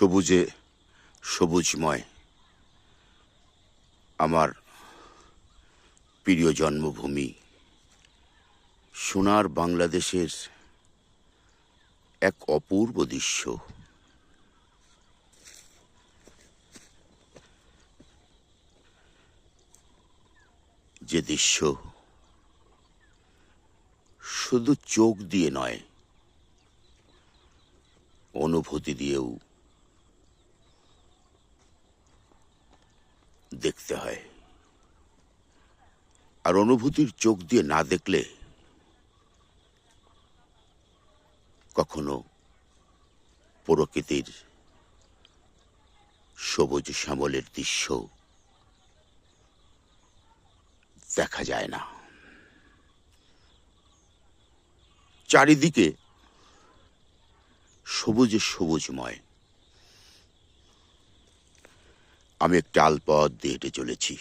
সবুজে সবুজময় আমার প্রিয় জন্মভূমি সোনার বাংলাদেশের এক অপূর্ব দৃশ্য। যে দৃশ্য শুধু চোখ দিয়ে নয়, অনুভূতি দিয়েও দেখতে হয়। আর অনুভূতির চোখ দিয়ে না দেখলে কখনো প্রকৃতির সবুজ শ্যামলের দৃশ্য দেখা যায় না। চারিদিকে সবুজে সবুজময়। আমি একটা আলপথ দিয়ে হেঁটে চলেছি।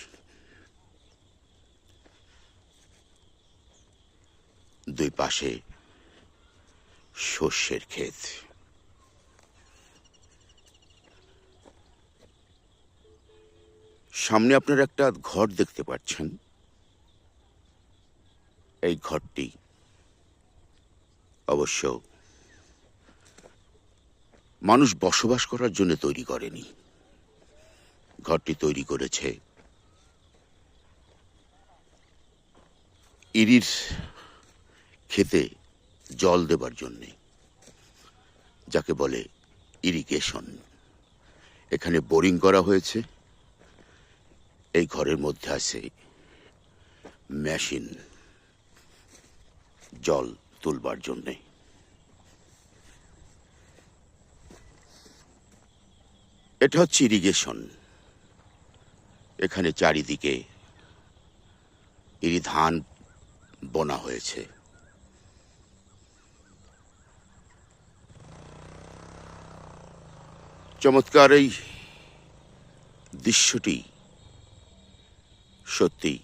দুই পাশে শস্যের ক্ষেত। সামনে আপনারা একটা ঘর দেখতে পাচ্ছেন। এই ঘরটি অবশ্য মানুষ বসবাস করার জন্য তৈরি করেনি। ঘরটি তৈরি করেছে ইরির ক্ষেতে জল দেবার জন্যে, যাকে বলে ইরিগেশন। এখানে বোরিং করা হয়েছে। এই ঘরের মধ্যে আছে মেশিন জল তুলবার জন্যে। এটা হচ্ছে ইরিগেশন। এখানে চারিদিকে ইরি ধান বোনা হয়েছে। চমৎকার এই দৃশ্যটি সত্যি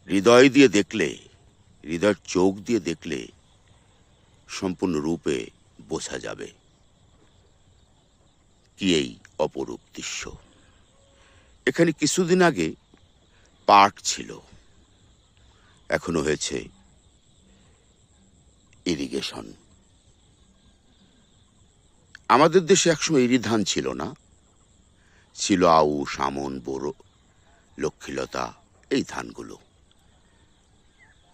হৃদয় দিয়ে দেখলে, হৃদয়ের চোখ দিয়ে দেখলে সম্পূর্ণ রূপে বোঝা যাবে কি এই অপরূপ দৃশ্য। এখানে কিছুদিন আগে পাট ছিল, এখনো হয়েছে ইরিগেশন। আমাদের দেশে একসময় ইরি ধান ছিল না, ছিল আউশ, আমন, বোরো, লক্ষ্মীলতা, এই ধানগুলো।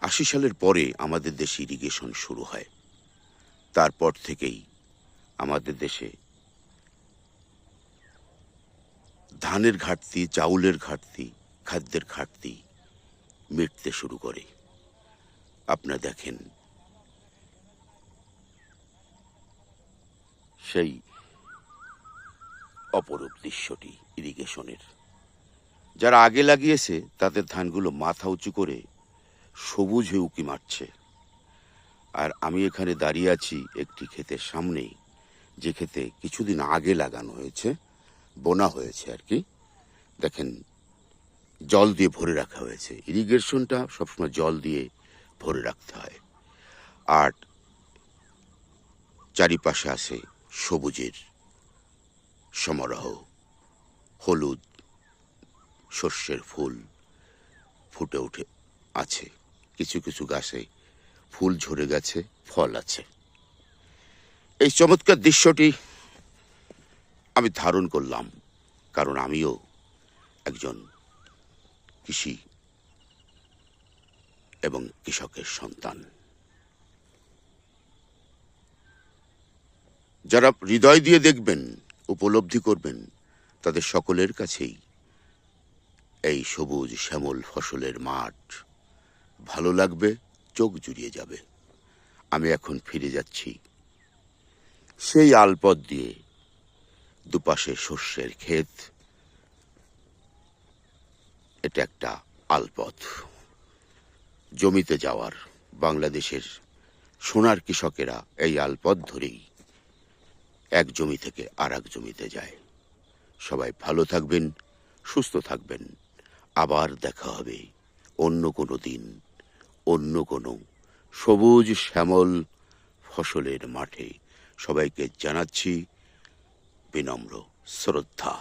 80 সালের পরে আমাদের দেশে ইরিগেশন শুরু হয়। তারপর থেকেই আমাদের দেশে ধানের ঘাটতি, চাউলের ঘাটতি, খাদ্যের ঘাটতি মিটতে শুরু করে। আপনারা দেখেন সেই অপরূপ দৃশ্যটি ইরিগেশনের। যারা আগে লাগিয়েছে তাদের ধানগুলো মাথা উঁচু করে সবুজ হয়ে উঁকি মারছে। আর আমি এখানে দাঁড়িয়ে আছি একটি ক্ষেতের সামনেই, যে ক্ষেতে কিছুদিন আগে লাগানো হয়েছে, বোনা হয়েছে আর কি। দেখেন জল দিয়ে ভরে রাখা হয়েছে। ইরিগেশনটা সবসময় জল দিয়ে ভরে রাখতে হয়। আর চারিপাশে আছে সবুজের সমারোহ। হলুদ শস্যের ফুল ফুটে উঠে আছে। কিছু কিছু গাছে ফুল ঝরে গেছে, ফল আছে। এই চমৎকার দৃশ্যটি আমি ধারণ করলাম, কারণ আমিও একজন কৃষি এবং কৃষকের সন্তান। যারা হৃদয় দিয়ে দেখবেন, উপলব্ধি করবেন, তাদের সকলের কাছেই এই সবুজ শ্যামল ফসলের মাঠ ভালো লাগবে, চোখ জুড়িয়ে যাবে। আমি এখন ফিরে যাচ্ছি সেই আলপথ দিয়ে। দুপাশে শস্যের ক্ষেত। এটা একটা আলপথ জমিতে যাওয়ার। বাংলাদেশের সোনার কৃষকেরা এই আলপথ ধরেই এক জমি থেকে আর এক জমিতে যায়। সবাই ভালো থাকবেন, সুস্থ থাকবেন। আবার দেখা হবে অন্য কোনো দিন, অন্য কোনো সবুজ শ্যামল ফসলের মাঠে। সবাইকে জানাচ্ছি বিনম্র শ্রদ্ধা।